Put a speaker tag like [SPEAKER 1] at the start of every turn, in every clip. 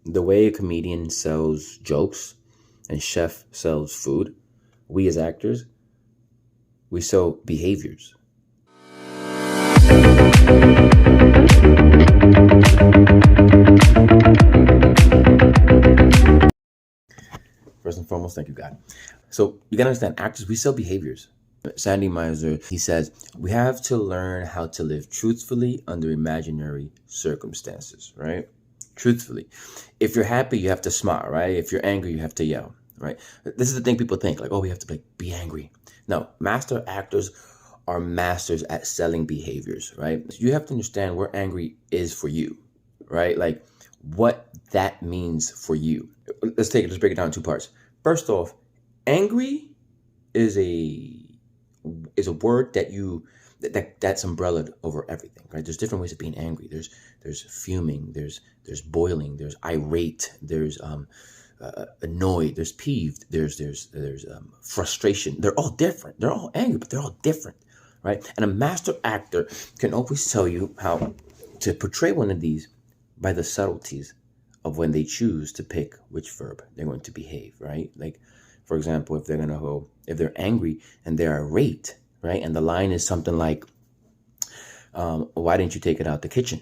[SPEAKER 1] The way a comedian sells jokes and chef sells food, we as actors, we sell behaviors. First and foremost, thank you, God. So you gotta understand, actors, we sell behaviors. Sandy Meisner, he says, we have to learn how to live truthfully under imaginary circumstances, right? Truthfully. If you're happy, you have to smile, right? If you're angry, you have to yell, right? This is the thing people think, like, oh, we have to be angry. No, master actors are masters at selling behaviors, right? You have to understand where angry is for you, right? Like what that means for you. Let's break it down in two parts. First off, angry is a word that's umbrellaed over everything, right? There's different ways of being angry. There's fuming, there's boiling, there's irate, there's annoyed, there's peeved, there's frustration. They're all different. They're all angry, but they're all different, right? And a master actor can always tell you how to portray one of these by the subtleties of when they choose to pick which verb they're going to behave, right? Like, for example, if they're angry and they're irate, right? And the line is something like, why didn't you take it out the kitchen?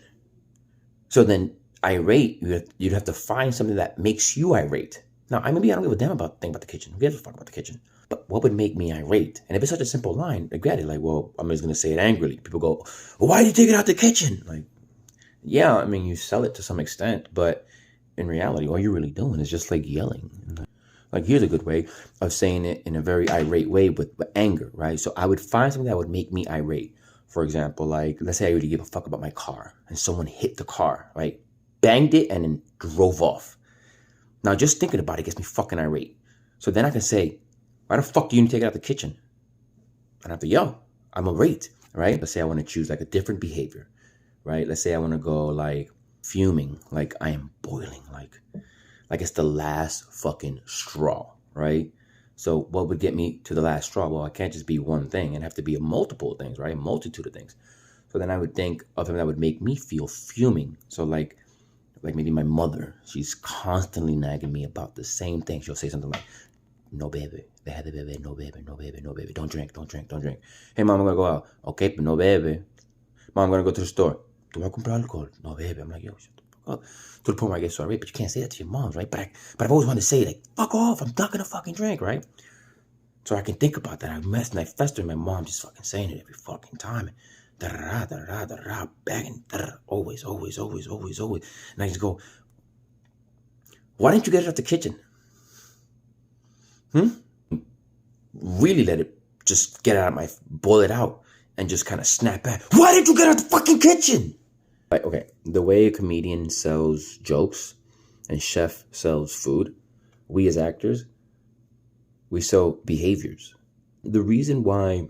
[SPEAKER 1] So then irate, you'd have to find something that makes you irate. Now, maybe I don't give a damn about the kitchen. Who gives a fuck about the kitchen? But what would make me irate? And if it's such a simple line, I get it. Like, well, I'm just going to say it angrily. People go, well, why did you take it out the kitchen? Like, yeah, I mean, you sell it to some extent, but in reality, all you're really doing is just like yelling. Like, here's a good way of saying it in a very irate way with anger, right? So I would find something that would make me irate. For example, like, let's say I really give a fuck about my car and someone hit the car, right? Banged it and then drove off. Now, just thinking about it gets me fucking irate. So then I can say, why the fuck do you need to take it out the kitchen? I don't have to yell. I'm irate, right? Let's say I want to choose like a different behavior, right? Let's say I want to go like fuming, like I am boiling, like it's the last fucking straw, right? So what would get me to the last straw? Well, I can't just be one thing. It'd have to be a multiple things, right? A multitude of things. So then I would think of something that would make me feel fuming. So like maybe my mother, she's constantly nagging me about the same thing. She'll say something like, no baby, deja de beber, no baby, no baby, no baby. Don't drink. Hey, mom, I'm going to go out. Okay, but no baby. Mom, I'm going to go to the store. ¿Tú vas a comprar alcohol? No baby. I'm like, yo, shut the fuck up. To the point where I get so irate, but you can't say that to your moms, right? But I've always wanted to say, like, fuck off, I'm not gonna fucking drink, right? So I can think about that. I mess and I fester in my mom just fucking saying it every fucking time. Da-da-da, begging, always. And I just go, why didn't you get it out the kitchen? Really let it just get out of my, boil it out and just kind of snap back. Why didn't you get out the fucking kitchen? Okay, the way a comedian sells jokes and chef sells food, we as actors, we sell behaviors. The reason why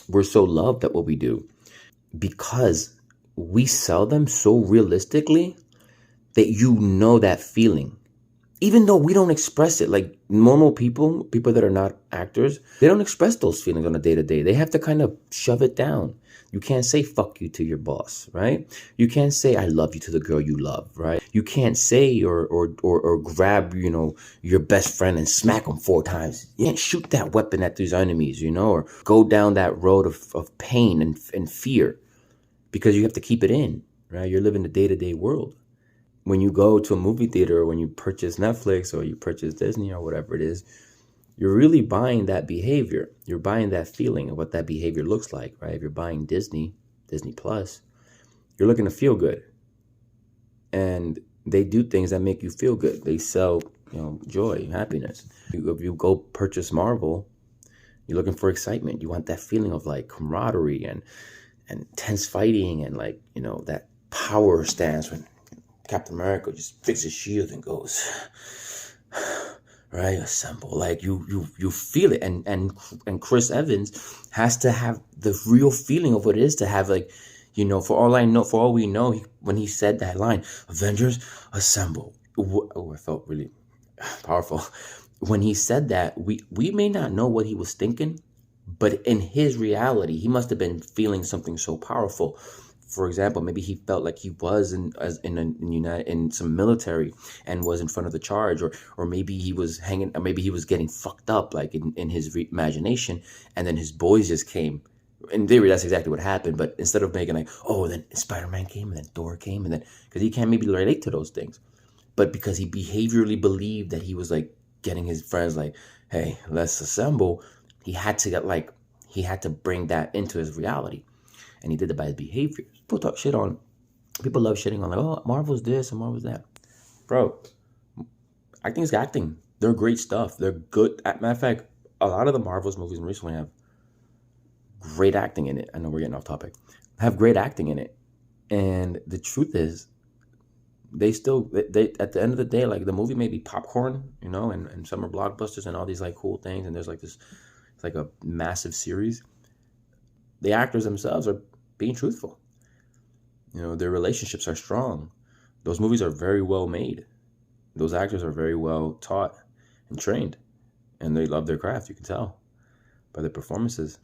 [SPEAKER 1] we're so loved at what we do, because we sell them so realistically that you know that feeling. Even though we don't express it, like normal people that are not actors, they don't express those feelings on a day-to-day. They have to kind of shove it down. You can't say fuck you to your boss, right? You can't say I love you to the girl you love, right? You can't say or grab, your best friend and smack them 4 times. You can't shoot that weapon at these enemies, or go down that road of pain and fear, because you have to keep it in, right? You're living the day-to-day world. When you go to a movie theater, or when you purchase Netflix or you purchase Disney or whatever it is, you're really buying that behavior. You're buying that feeling of what that behavior looks like, right? If you're buying Disney Plus, you're looking to feel good. And they do things that make you feel good. They sell, joy, happiness. If you go purchase Marvel, you're looking for excitement. You want that feeling of like camaraderie and intense fighting and like, that power stance when Captain America just fixes his shield and goes, right, assemble. Like you feel it, and Chris Evans has to have the real feeling of what it is to have, like, for all we know, when he said that line, Avengers assemble. Oh, I felt really powerful when he said that. We may not know what he was thinking, but in his reality, he must have been feeling something so powerful For example, maybe he felt like he was in some military and was in front of the charge, or maybe he was hanging, or maybe he was getting fucked up like in his imagination, and then his boys just came. In theory, that's exactly what happened. But instead of making like, oh, then Spider-Man came, and then Thor came, and then because he can't maybe relate to those things, but because he behaviorally believed that he was like getting his friends like, hey, let's assemble. He had to bring that into his reality, and he did it by his behavior. People love shitting on like, oh, Marvel's this and Marvel's that, bro. Acting is acting. They're great stuff. They're good. Matter of fact, a lot of the Marvel's movies recently have great acting in it. I know we're getting off topic. Have great acting in it, and the truth is, they at the end of the day, like the movie may be popcorn, and some are blockbusters and all these like cool things, and there's like this, it's like a massive series. The actors themselves are being truthful. Their relationships are strong. Those movies are very well made. Those actors are very well taught and trained, and they love their craft. You can tell by their performances.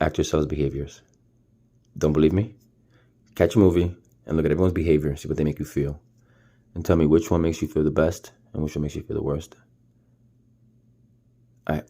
[SPEAKER 1] Actors' sells behaviors. Don't believe me? Catch a movie and look at everyone's behavior and see what they make you feel. And tell me which one makes you feel the best and which one makes you feel the worst. All right.